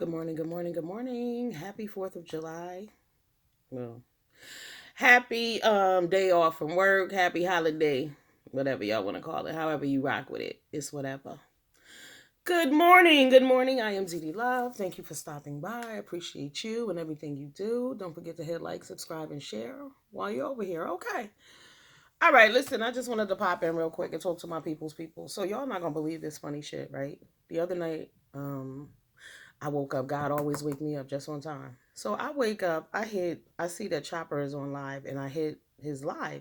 Good morning, good morning, good morning. Happy 4th of July. Well, happy day off from work. Happy holiday. Whatever y'all want to call it. However you rock with it. It's whatever. Good morning. Good morning. I am ZD Love. Thank you for stopping by. I appreciate you and everything you do. Don't forget to hit like, subscribe, and share while you're over here. Okay. All right, listen, I just wanted to pop in real quick and talk to my people's people. So y'all not gonna believe this funny shit, right? The other night, I woke up. God always wake me up just on time. So I wake up, I see that Chopper is on live and I hit his live.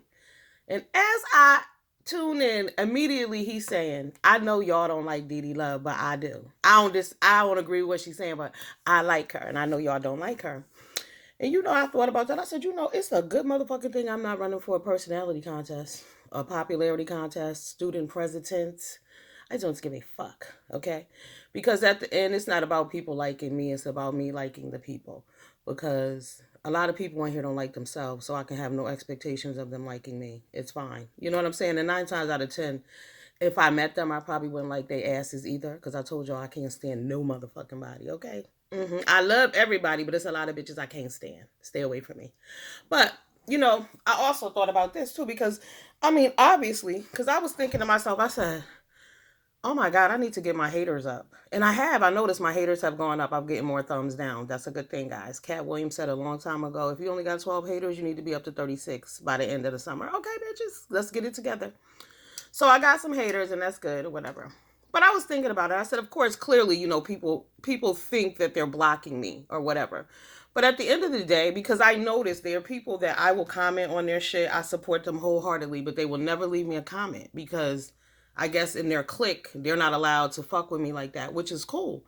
And as I tune in, immediately he's saying, I know y'all don't like Dee Dee Love, but I do. I don't agree with what she's saying, but I like her and I know y'all don't like her. And I thought about that. I said, it's a good motherfucking thing I'm not running for a personality contest, a popularity contest, student presidents. I don't give a fuck, okay? Because at the end, it's not about people liking me. It's about me liking the people. Because a lot of people in here don't like themselves, so I can have no expectations of them liking me. It's fine. You know what I'm saying? And 9 times out of 10, if I met them, I probably wouldn't like their asses either. Because I told y'all I can't stand no motherfucking body, okay? I love everybody, but it's a lot of bitches I can't stand. Stay away from me. But, I also thought about this too because, obviously, because I was thinking to myself, I said, oh my God, I need to get my haters up. And I have. I noticed my haters have gone up. I'm getting more thumbs down. That's a good thing, guys. Cat Williams said a long time ago, if you only got 12 haters, you need to be up to 36 by the end of the summer. Okay, bitches, let's get it together. So I got some haters, and that's good or whatever. But I was thinking about it. I said, of course, clearly, people think that they're blocking me or whatever. But at the end of the day, because I noticed there are people that I will comment on their shit, I support them wholeheartedly, but they will never leave me a comment because I guess in their clique, they're not allowed to fuck with me like that, which is cool.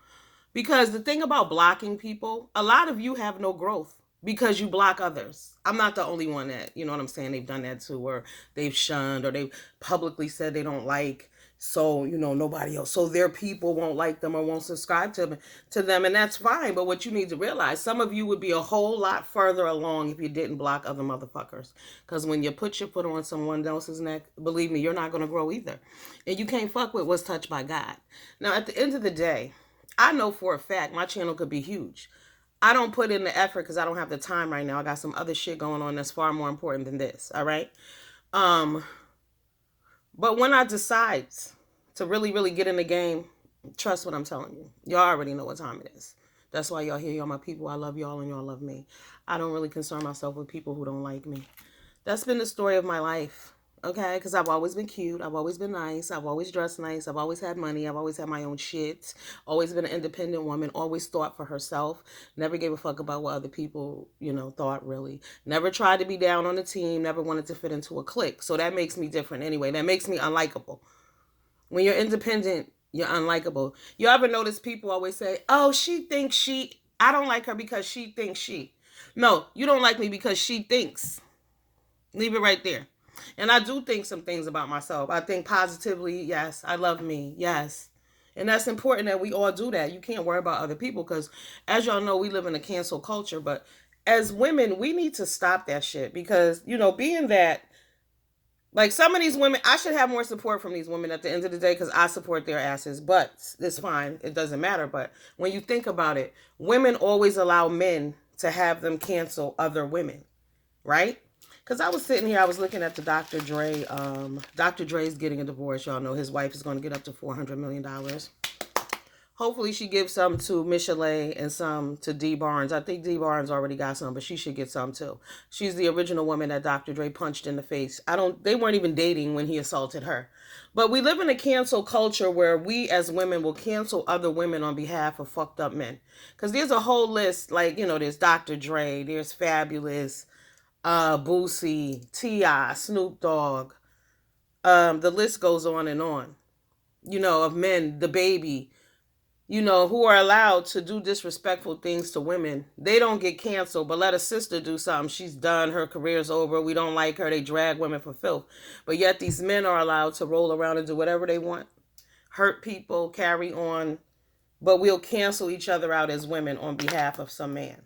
Because the thing about blocking people, a lot of you have no growth because you block others. I'm not the only one that, you know what I'm saying, they've done that too, or they've shunned, or they've publicly said they don't like, so, nobody else. So their people won't like them or won't subscribe to them, and that's fine. But what you need to realize, some of you would be a whole lot further along if you didn't block other motherfuckers. Because when you put your foot on someone else's neck, believe me, you're not going to grow either. And you can't fuck with what's touched by God. Now, at the end of the day, I know for a fact my channel could be huge. I don't put in the effort because I don't have the time right now. I got some other shit going on that's far more important than this. All right. Um, but when I decide to really, really get in the game, trust what I'm telling you. Y'all already know what time it is. That's why y'all here. Y'all my people. I love y'all and y'all love me. I don't really concern myself with people who don't like me. That's been the story of my life. Okay, because I've always been cute. I've always been nice. I've always dressed nice. I've always had money. I've always had my own shit. Always been an independent woman. Always thought for herself. Never gave a fuck about what other people, thought really. Never tried to be down on the team. Never wanted to fit into a clique. So that makes me different anyway. That makes me unlikable. When you're independent, you're unlikable. You ever notice people always say, oh, I don't like her because she thinks she. No, you don't like me because she thinks. Leave it right there. And I do think some things about myself. I think positively, yes. I love me, yes. And that's important that we all do that. You can't worry about other people because, as y'all know, we live in a cancel culture. But as women, we need to stop that shit because, being that, like some of these women, I should have more support from these women at the end of the day because I support their asses. But it's fine. It doesn't matter. But when you think about it, women always allow men to have them cancel other women, right? Because I was sitting here, I was looking at the Dr. Dre. Dr. Dre's getting a divorce. Y'all know his wife is going to get up to $400 million. Hopefully she gives some to Michelet and some to Dee Barnes. I think Dee Barnes already got some, but she should get some too. She's the original woman that Dr. Dre punched in the face. They weren't even dating when he assaulted her. But we live in a cancel culture where we as women will cancel other women on behalf of fucked up men. Because there's a whole list, like, there's Dr. Dre, there's Fabulous, Boosie, T.I., Snoop Dogg. The list goes on and on. Of men, the baby, who are allowed to do disrespectful things to women. They don't get canceled, but let a sister do something. She's done. Her career's over. We don't like her. They drag women for filth. But yet these men are allowed to roll around and do whatever they want. Hurt people, carry on. But we'll cancel each other out as women on behalf of some man.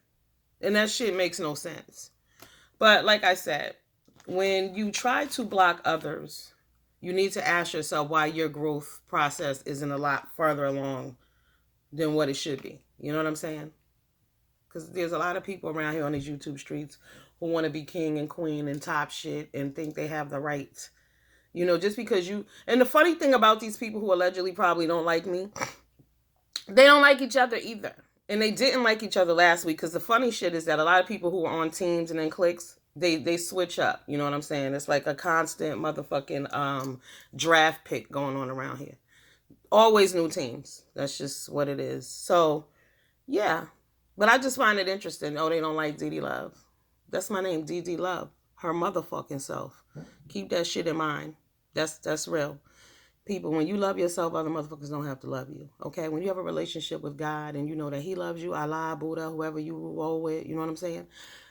And that shit makes no sense. But like I said, when you try to block others, you need to ask yourself why your growth process isn't a lot further along than what it should be. You know what I'm saying? Because there's a lot of people around here on these YouTube streets who want to be king and queen and top shit and think they have the right. You know, just because you. And the funny thing about these people who allegedly probably don't like me, they don't like each other either. And they didn't like each other last week because the funny shit is that a lot of people who are on teams and in cliques, they switch up. You know what I'm saying? It's like a constant motherfucking draft pick going on around here. Always new teams. That's just what it is. So, yeah. But I just find it interesting. Oh, they don't like Dee Love. That's my name, Dee Love. Her motherfucking self. Keep that shit in mind. That's real. People, when you love yourself, other motherfuckers don't have to love you. Okay? When you have a relationship with God and you know that He loves you, Allah, Buddha, whoever you roll with, you know what I'm saying?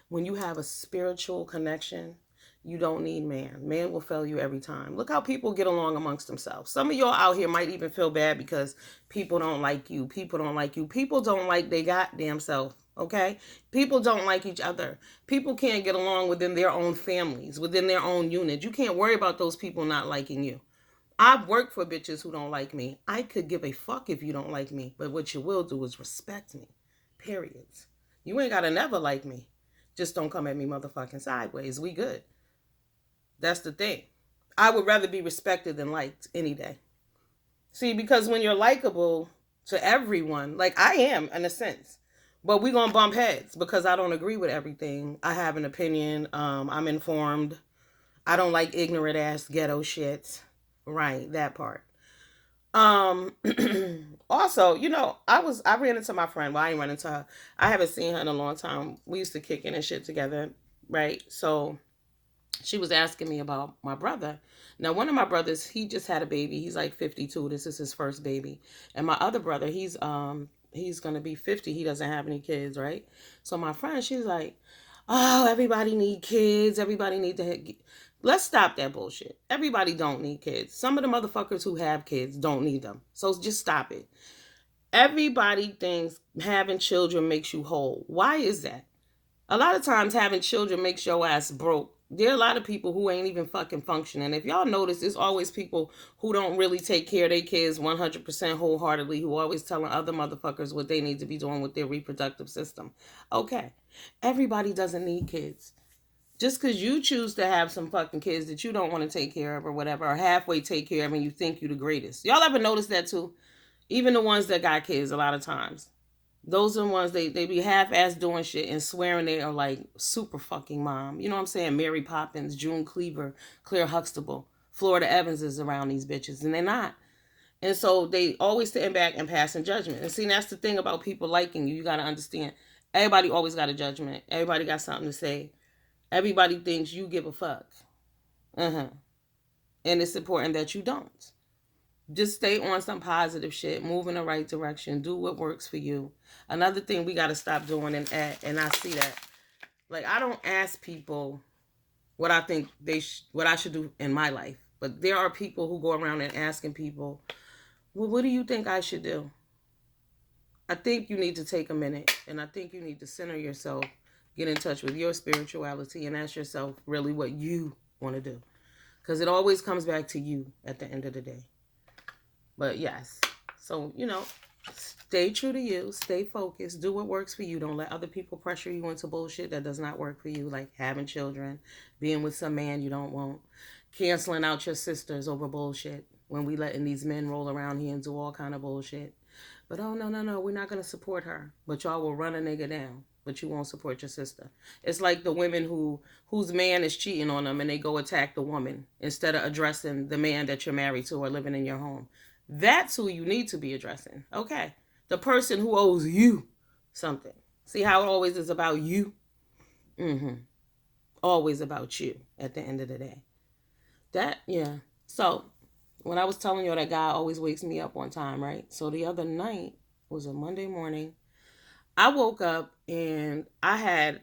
When you have a spiritual connection, you don't need man. Man will fail you every time. Look how people get along amongst themselves. Some of y'all out here might even feel bad because people don't like you. People don't like you. People don't like their goddamn self. Okay? People don't like each other. People can't get along within their own families, within their own unit. You can't worry about those people not liking you. I've worked for bitches who don't like me. I could give a fuck if you don't like me. But what you will do is respect me. Periods. You ain't gotta never like me. Just don't come at me motherfucking sideways. We good. That's the thing. I would rather be respected than liked any day. See, because when you're likable to everyone, like I am in a sense, but we gonna bump heads because I don't agree with everything. I have an opinion. I'm informed. I don't like ignorant ass ghetto shit. Right, that part. Also, you know, I ran into my friend. Well, I ain't run into her. I haven't seen her in a long time. We used to kick in and shit together, right? So she was asking me about my brother. Now, one of my brothers, he just had a baby. He's like 52. This is his first baby. And my other brother, he's gonna be 50. He doesn't have any kids, right? So my friend, she's like, oh, everybody need kids. Everybody need to. Let's stop that bullshit. Everybody don't need kids. Some of the motherfuckers who have kids don't need them. So just stop it. Everybody thinks having children makes you whole. Why is that? A lot of times having children makes your ass broke. There are a lot of people who ain't even fucking functioning. If y'all notice, there's always people who don't really take care of their kids 100% wholeheartedly, who always telling other motherfuckers what they need to be doing with their reproductive system. Okay, everybody doesn't need kids. Just because you choose to have some fucking kids that you don't want to take care of or whatever, or halfway take care of and you think you the greatest. Y'all ever notice that too? Even the ones that got kids a lot of times. Those are the ones they be half-ass doing shit and swearing they are like super fucking mom. You know what I'm saying? Mary Poppins, June Cleaver, Claire Huxtable, Florida Evans is around these bitches, and they're not. And so they always sitting back and passing judgment. And see, that's the thing about people liking you. You got to understand. Everybody always got a judgment. Everybody got something to say. Everybody thinks you give a fuck. And it's important that you don't. Just stay on some positive shit. Move in the right direction. Do what works for you. Another thing we got to stop doing, and I see that. Like, I don't ask people what I think what I should do in my life. But there are people who go around and asking people, well, what do you think I should do? I think you need to take a minute, and I think you need to center yourself, get in touch with your spirituality, and ask yourself really what you want to do. Because it always comes back to you at the end of the day. But yes, so, you know, stay true to you, stay focused, do what works for you. Don't let other people pressure you into bullshit that does not work for you, like having children, being with some man you don't want, canceling out your sisters over bullshit when we letting these men roll around here and do all kind of bullshit. But oh, no, we're not going to support her. But y'all will run a nigga down, but you won't support your sister. It's like the women whose man is cheating on them and they go attack the woman instead of addressing the man that you're married to or living in your home. That's who you need to be addressing. Okay. The person who owes you something. See how it always is about you? Always about you at the end of the day. Yeah. So, when I was telling you that guy always wakes me up on time, right? So, the other night was a Monday morning. I woke up and I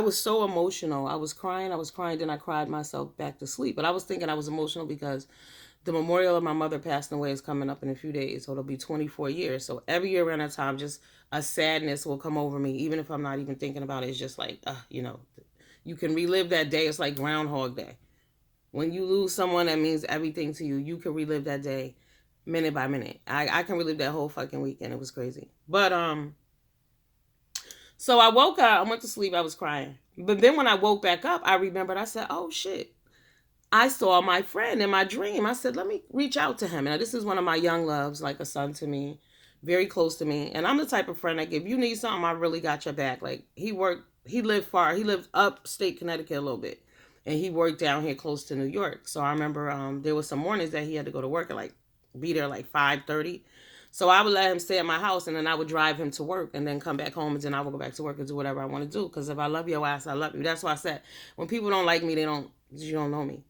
was so emotional. I was crying, then I cried myself back to sleep. But I was thinking I was emotional because the memorial of my mother passing away is coming up in a few days. So it'll be 24 years. So every year around that time, just a sadness will come over me. Even if I'm not even thinking about it, it's just like, you know, you can relive that day. It's like Groundhog Day. When you lose someone that means everything to you, you can relive that day minute by minute. I can relive that whole fucking weekend. It was crazy. But so I woke up, I went to sleep, I was crying. But then when I woke back up, I remembered, I said, oh shit. I saw my friend in my dream. I said, let me reach out to him. Now, this is one of my young loves, like a son to me, very close to me. And I'm the type of friend, like, if you need something, I really got your back. Like, he lived far. He lived upstate Connecticut a little bit. And he worked down here close to New York. So I remember there was some mornings that he had to go to work at, like, be there like 5:30. So I would let him stay at my house, and then I would drive him to work and then come back home, and then I would go back to work and do whatever I want to do. Because if I love your ass, I love you. That's why I said, when people don't like me, you don't know me.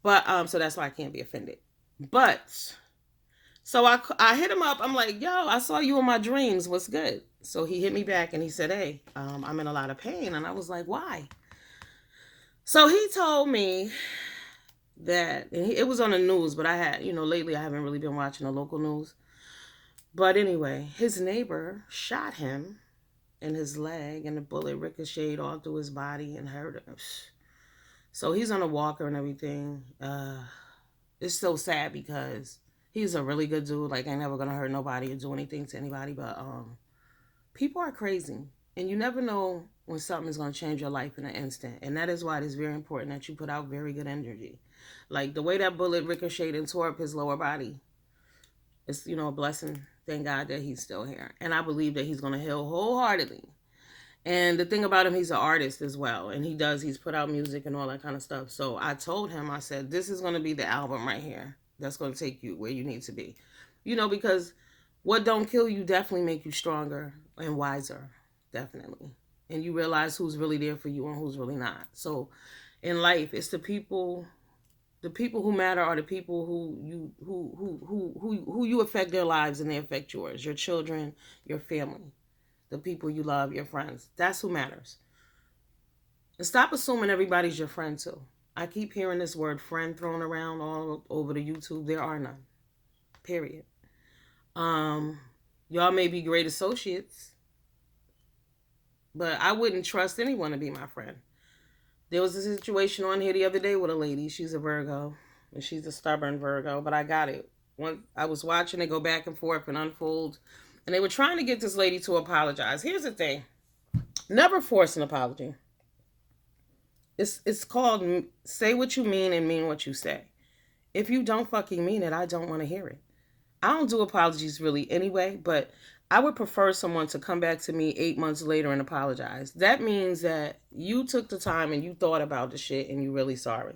But so that's why I can't be offended. But so I hit him up. I'm like, yo, I saw you in my dreams. What's good? So he hit me back and he said, hey, I'm in a lot of pain. And I was like, why? So he told me that it was on the news, but lately I haven't really been watching the local news. But anyway, his neighbor shot him in his leg, and the bullet ricocheted all through his body and hurt him. So he's on a walker and everything. It's so sad because he's a really good dude. Like, ain't never gonna hurt nobody or do anything to anybody. But people are crazy, and you never know when something is gonna change your life in an instant. And that is why it is very important that you put out very good energy. Like the way that bullet ricocheted and tore up his lower body. It's a blessing. Thank God that he's still here, and I believe that he's gonna heal wholeheartedly. And the thing about him, he's an artist as well. And he's put out music and all that kind of stuff. So I told him, I said, this is going to be the album right here. That's going to take you where you need to be. Because what don't kill you definitely make you stronger and wiser. Definitely. And you realize who's really there for you and who's really not. So in life, it's the people who matter are the people who you affect their lives and they affect yours. Your children, your family. The people you love, your friends. That's who matters. And stop assuming everybody's your friend too. I keep hearing this word friend thrown around all over the YouTube. There are none. Period. Y'all may be great associates, but I wouldn't trust anyone to be my friend. There was a situation on here the other day with a lady. She's a Virgo, and she's a stubborn Virgo, but I got it. I was watching it go back and forth and unfold. And they were trying to get this lady to apologize. Here's the thing. Never force an apology. It's called say what you mean and mean what you say. If you don't fucking mean it, I don't want to hear it. I don't do apologies really anyway, but I would prefer someone to come back to me 8 months later and apologize. That means that you took the time and you thought about the shit and you're really sorry.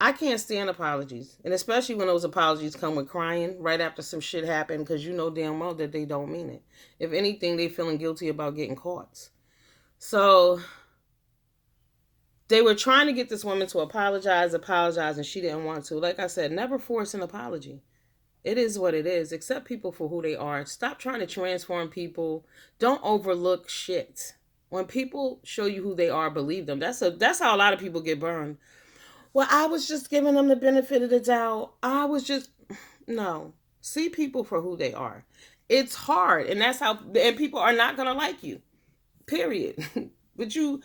I can't stand apologies. And especially when those apologies come with crying right after some shit happened, because you know damn well that they don't mean it. If anything, they feeling guilty about getting caught. So they were trying to get this woman to apologize, and she didn't want to. Like I said, never force an apology. It is what it is. Accept people for who they are. Stop trying to transform people. Don't overlook shit. When people show you who they are, believe them. That's how a lot of people get burned. Well, I was just giving them the benefit of the doubt. No. See people for who they are. It's hard, and and people are not going to like you. Period. But you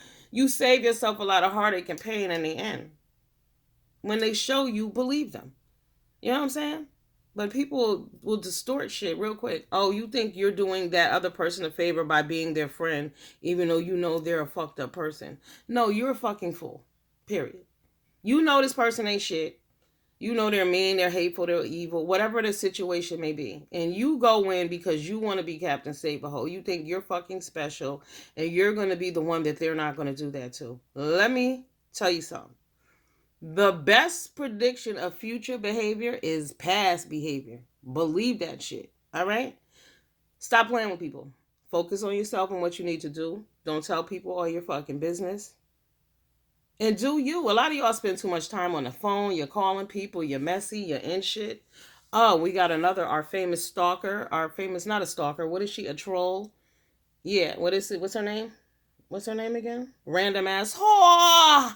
save yourself a lot of heartache and pain in the end. When they show you, believe them. You know what I'm saying? But people will distort shit real quick. Oh, you think you're doing that other person a favor by being their friend, even though you know they're a fucked up person. No, you're a fucking fool. Period. You know this person ain't shit. You know they're mean, they're hateful, they're evil, whatever the situation may be. And you go in because you want to be Captain Save-A-Ho. You think you're fucking special and you're going to be the one that they're not going to do that to. Let me tell you something. The best prediction of future behavior is past behavior. Believe that shit. All right? Stop playing with people. Focus on yourself and what you need to do. Don't tell people all your fucking business. And do you. A lot of y'all spend too much time on the phone. You're calling people. You're messy. You're in shit. Oh, we got our famous stalker. Not a stalker. What is she? A troll? Yeah. What is it? What's her name? What's her name again? Random ass whore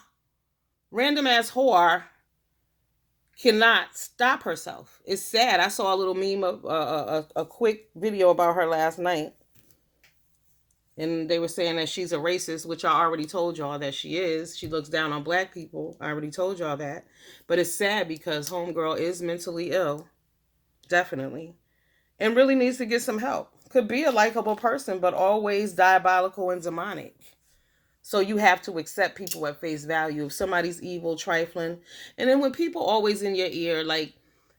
cannot stop herself. It's sad. I saw a little meme of a quick video about her last night. And they were saying that she's a racist, which I already told y'all that she is. She looks down on black people. I already told y'all that. But it's sad because Homegirl is mentally ill. definitely, and really needs to get some help. Could be a likable person, but always diabolical and demonic. So you have to accept people at face value. If somebody's evil, trifling, and then when people always in your ear, like,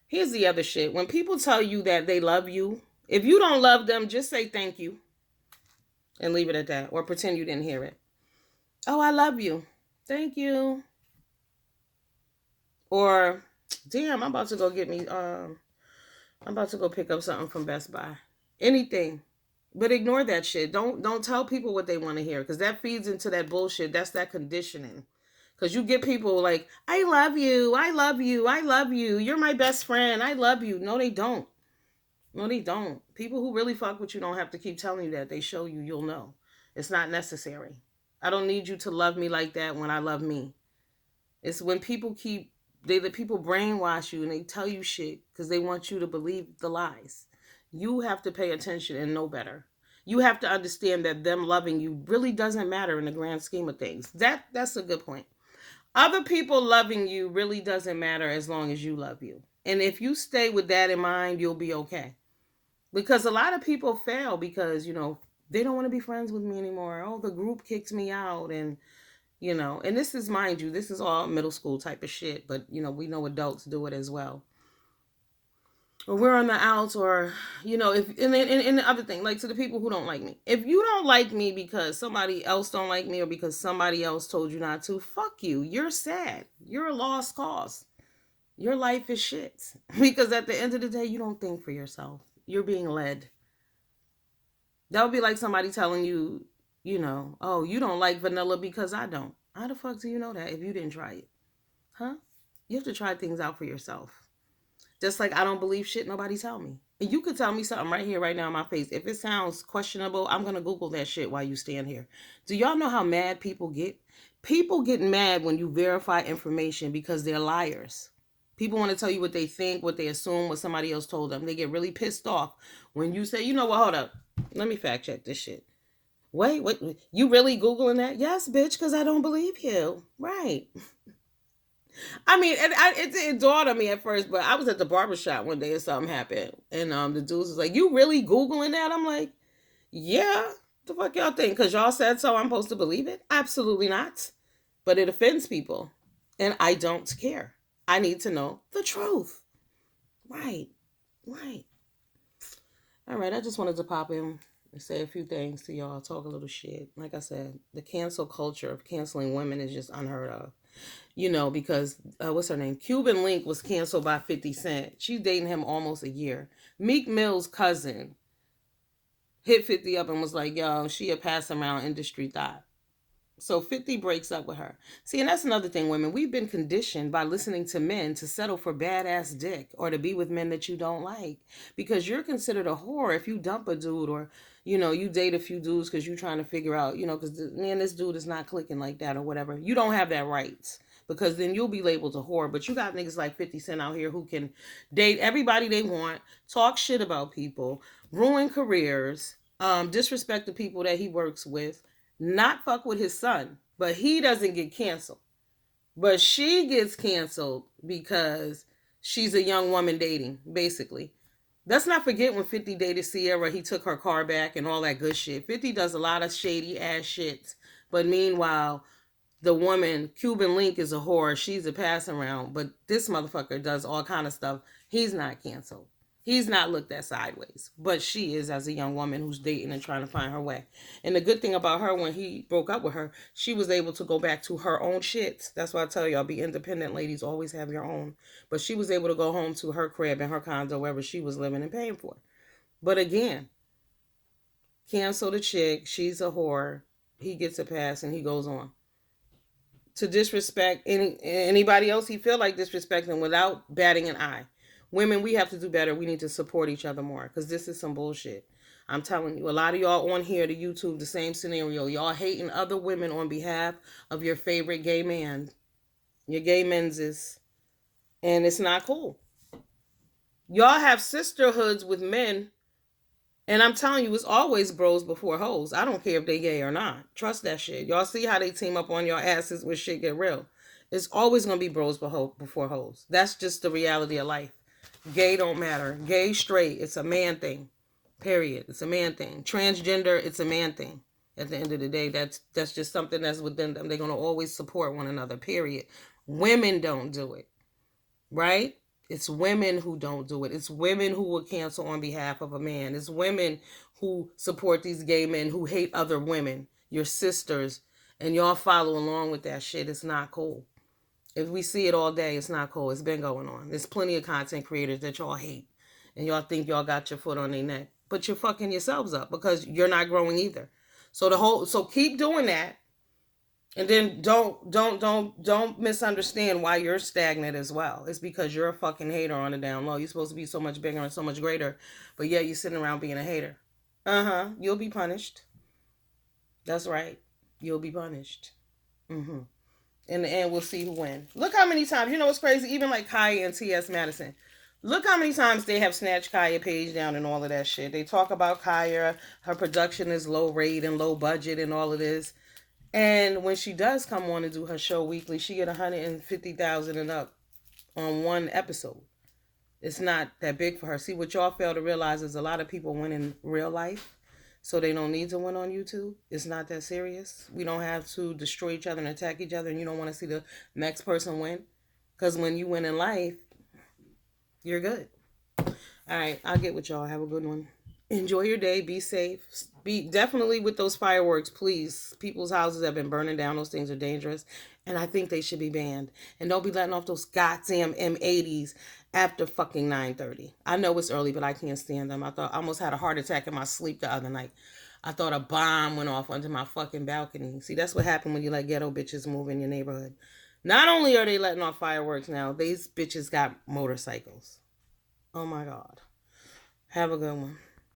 here's the other shit. When people tell you that they love you, if you don't love them, just say thank you and leave it at that, or pretend you didn't hear it. Oh, I love you. Thank you. Or, damn, I'm about to go get me. I'm about to go pick up something from Best Buy. Anything. But ignore that shit. Don't tell people what they want to hear, because that feeds into that bullshit. That's that conditioning. Because you get people like, I love you, I love you, I love you. You're my best friend. I love you. No, they don't. No, they don't. People who really fuck with you don't have to keep telling you that. They show you, you'll know. It's not necessary. I don't need you to love me like that when I love me. It's when people they let people brainwash you and they tell you shit because they want you to believe the lies. You have to pay attention and know better. You have to understand that them loving you really doesn't matter in the grand scheme of things. That's a good point. Other people loving you really doesn't matter as long as you love you. And if you stay with that in mind, you'll be okay. Because a lot of people fail because, they don't want to be friends with me anymore. Oh, the group kicked me out, and this is, mind you, this is all middle school type of shit, but we know adults do it as well. Or we're on the outs, or if and the other thing, like, to the people who don't like me, if you don't like me because somebody else don't like me or because somebody else told you not to, fuck you. You're sad. You're a lost cause. Your life is shit. Because at the end of the day, you don't think for yourself. You're being led. That would be like somebody telling you, oh, you don't like vanilla because I don't. How the fuck do you know that if you didn't try it? Huh? You have to try things out for yourself. Just like I don't believe shit nobody tell me. And you could tell me something right here, right now in my face. If it sounds questionable, I'm going to Google that shit while you stand here. Do y'all know how mad people get? People get mad when you verify information because they're liars. People want to tell you what they think, what they assume, what somebody else told them. They get really pissed off when you say, you know what, hold up. Let me fact check this shit. Wait, you really Googling that? Yes, bitch, because I don't believe you. Right. I mean, it dawned on me at first, but I was at the barbershop one day and something happened. And the dudes was like, you really Googling that? I'm like, yeah. The fuck y'all think? Because y'all said so, I'm supposed to believe it? Absolutely not. But it offends people. And I don't care. I need to know the truth. Right. Right. All right. I just wanted to pop in and say a few things to y'all, talk a little shit. Like I said, the cancel culture of canceling women is just unheard of. Because what's her name? Cuban Link was canceled by 50 Cent. She's dating him almost a year. Meek Mill's cousin hit 50 up and was like, yo, she a pass around industry thought. So 50 breaks up with her. See, and that's another thing, women. We've been conditioned by listening to men to settle for badass dick or to be with men that you don't like. Because you're considered a whore if you dump a dude or, you date a few dudes because you're trying to figure out, because, man, this dude is not clicking like that or whatever. You don't have that right. Because then you'll be labeled a whore. But you got niggas like 50 Cent out here who can date everybody they want, talk shit about people, ruin careers, disrespect the people that he works with, not fuck with his son, but he doesn't get canceled. But she gets canceled because she's a young woman dating, basically. Let's not forget when 50 dated Sierra, he took her car back and all that good shit. 50 does a lot of shady ass shit. But meanwhile, the woman, Cuban Link, is a whore. She's a pass around. But this motherfucker does all kind of stuff. He's not canceled. He's not looked at sideways, but she is, as a young woman who's dating and trying to find her way. And the good thing about her, when he broke up with her, she was able to go back to her own shit. That's why I tell y'all, be independent, ladies. Always have your own. But she was able to go home to her crib and her condo, wherever she was living and paying for. But again, cancel the chick. She's a whore. He gets a pass and he goes on to disrespect anybody else he feel like disrespecting without batting an eye. Women, we have to do better. We need to support each other more because this is some bullshit. I'm telling you, a lot of y'all on here to YouTube, the same scenario. Y'all hating other women on behalf of your favorite gay man, your gay menses, and it's not cool. Y'all have sisterhoods with men, and I'm telling you, it's always bros before hoes. I don't care if they gay or not. Trust that shit. Y'all see how they team up on your asses when shit get real. It's always going to be bros before hoes. That's just the reality of life. Gay don't matter. Gay, straight, it's a man thing. Period. It's a man thing. Transgender, it's a man thing. At the end of the day, that's just something that's within them. They're gonna always support one another. Period. Women don't do it, right? It's women who don't do it. It's women who will cancel on behalf of a man. It's women who support these gay men who hate other women, your sisters, and y'all follow along with that shit. It's not cool. If we see it all day, it's not cool. It's been going on. There's plenty of content creators that y'all hate, and y'all think y'all got your foot on their neck, but you're fucking yourselves up because you're not growing either. So keep doing that, and then don't misunderstand why you're stagnant as well. It's because you're a fucking hater on the down low. You're supposed to be so much bigger and so much greater, but yet you're sitting around being a hater. You'll be punished. That's right. You'll be punished. In the end, we'll see who wins. Look how many times, you know what's crazy? Even like Kaya and T.S. Madison. Look how many times they have snatched Kaya Page down and all of that shit. They talk about Kaya, her production is low rate and low budget and all of this. And when she does come on and do her show weekly, she get 150,000 and up on one episode. It's not that big for her. See, what y'all fail to realize is a lot of people win in real life, so they don't need to win on YouTube. It's not that serious. We don't have to destroy each other and attack each other, and you don't want to see the next person win. Because when you win in life, you're good. All right, I'll get with y'all. Have a good one. Enjoy your day. Be safe. Be definitely with those fireworks, please. People's houses have been burning down. Those things are dangerous, and I think they should be banned. And don't be letting off those goddamn M80s after fucking 9:30. I know it's early, but I can't stand them. I almost had a heart attack in my sleep the other night. I thought a bomb went off onto my fucking balcony. See, that's what happened when you let ghetto bitches move in your neighborhood. Not only are they letting off fireworks now, these bitches got motorcycles. Oh my God. Have a good one.